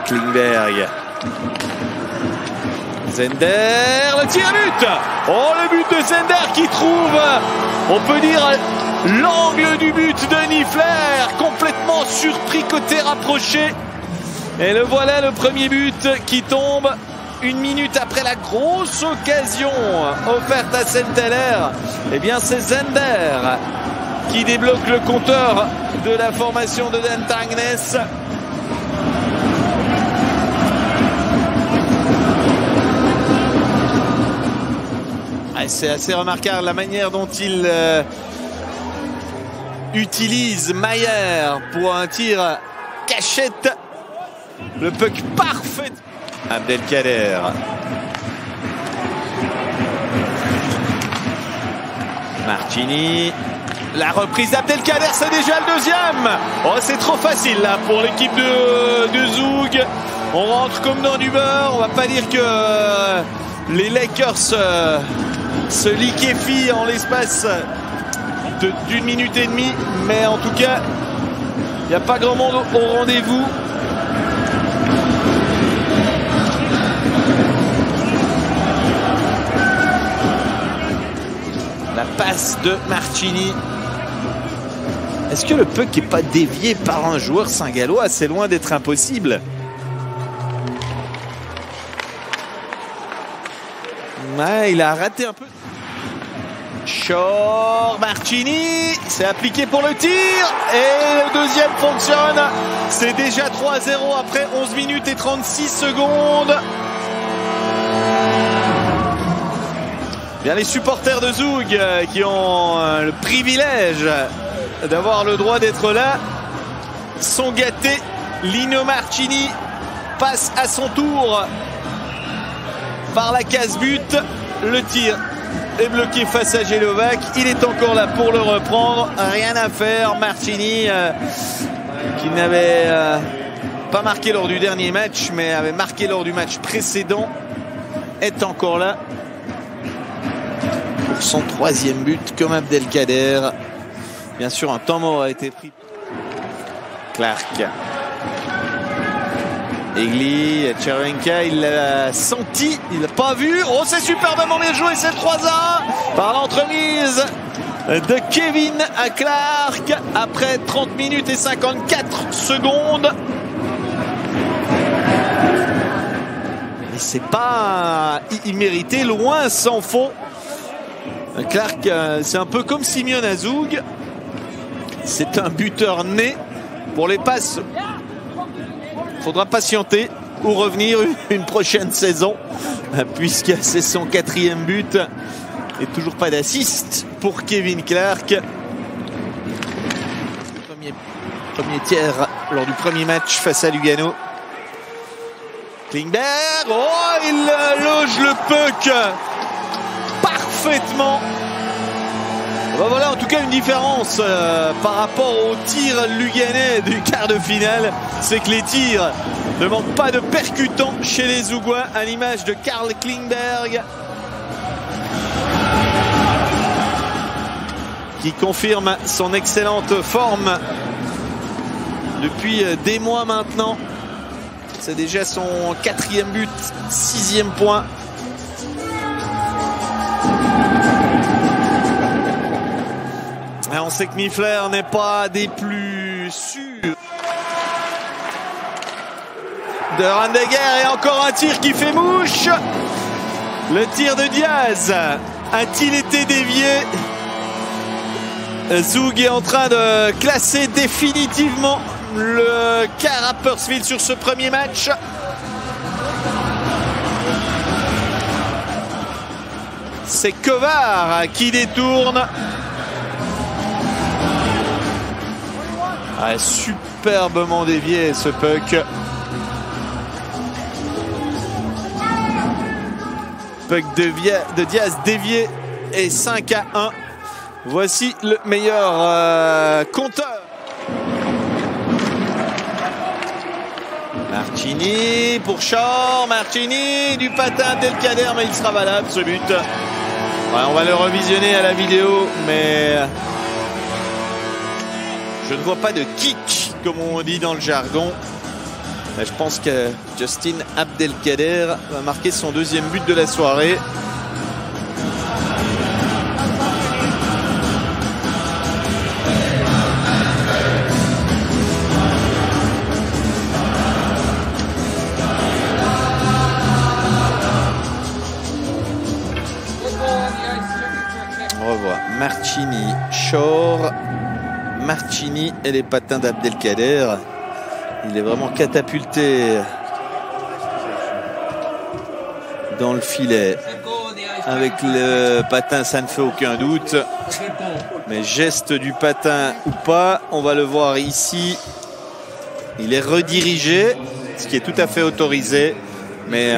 Klingberg. Zender, le tir à but. Oh, le but de Zender qui trouve, on peut dire, l'angle du but de Niffler, complètement surpris côté rapproché. Et le voilà, le premier but qui tombe 1 minute après la grosse occasion offerte à Selteller. Eh bien, c'est Zender qui débloque le compteur de la formation de Dentangnes. C'est assez remarquable la manière dont il utilise Mayer pour un tir cachette. Le puck parfait. Abdelkader. Martini. La reprise d'Abdelkader, c'est déjà le deuxième. Oh, c'est trop facile là pour l'équipe de Zoug. On rentre comme dans du beurre. On va pas dire que les Lakers se liquéfient en l'espace d'1 minute et demie, mais en tout cas il n'y a pas grand monde au rendez-vous. La passe de Martini. Est-ce que le puck n'est pas dévié par un joueur saint-gallois? C'est loin d'être impossible. Ouais, il a raté un peu. Shore, Martini, c'est appliqué pour le tir et le deuxième fonctionne. C'est déjà 3-0 après 11 minutes et 36 secondes. Bien, les supporters de Zoug qui ont le privilège d'avoir le droit d'être là sont gâtés. Lino Martini passe à son tour par la casse-but. Le tir est bloqué face à Jelovac. Il est encore là pour le reprendre. Rien à faire. Martini, qui n'avait pas marqué lors du dernier match, mais avait marqué lors du match précédent, est encore là pour son 3e but, comme Abdelkader. Bien sûr, un temps mort a été pris. Clark. Egli, Tcherenka, il l'a senti, il l'a pas vu. Oh, c'est superbement bien joué, c'est 3-1 par l'entremise de Kevin à Clark après 30 minutes et 54 secondes. Et c'est pas immérité, loin s'en faut. Clark, c'est un peu comme Simeon à Zoug. C'est un buteur né. Pour les passes, faudra patienter ou revenir une prochaine saison, puisque c'est son 4e but et toujours pas d'assist pour Kevin Clark. Premier tiers lors du premier match face à Lugano. Klingberg, oh, il loge le puck parfaitement. Ben voilà, en tout cas une différence par rapport au tir luganais du quart de finale, c'est que les tirs ne manquent pas de percutants chez les Zougois, à l'image de Carl Klingberg, qui confirme son excellente forme depuis des mois maintenant. C'est déjà son 4e but, 6e point. Et on sait que Niffler n'est pas des plus sûrs. De Randeguer et encore un tir qui fait mouche. Le tir de Diaz a-t-il été dévié? Zoug est en train de classer définitivement le quart à Purcellville sur ce premier match. C'est Kovar qui détourne. Ah, superbement dévié ce puck. Puck de Diaz dévié et 5-1. Voici le meilleur compteur. Martini pour Shore. Martini du patin Abdelkader, mais il sera valable ce but. Ouais, on va le revisionner à la vidéo, mais je ne vois pas de kick, comme on dit dans le jargon. Je pense que Justin Abdelkader va marquer son deuxième but de la soirée. On revoit Marchini, Shore, Marchini et les patins d'Abdelkader. Il est vraiment catapulté dans le filet. Avec le patin, ça ne fait aucun doute. Mais geste du patin ou pas, on va le voir ici. Il est redirigé, ce qui est tout à fait autorisé. Mais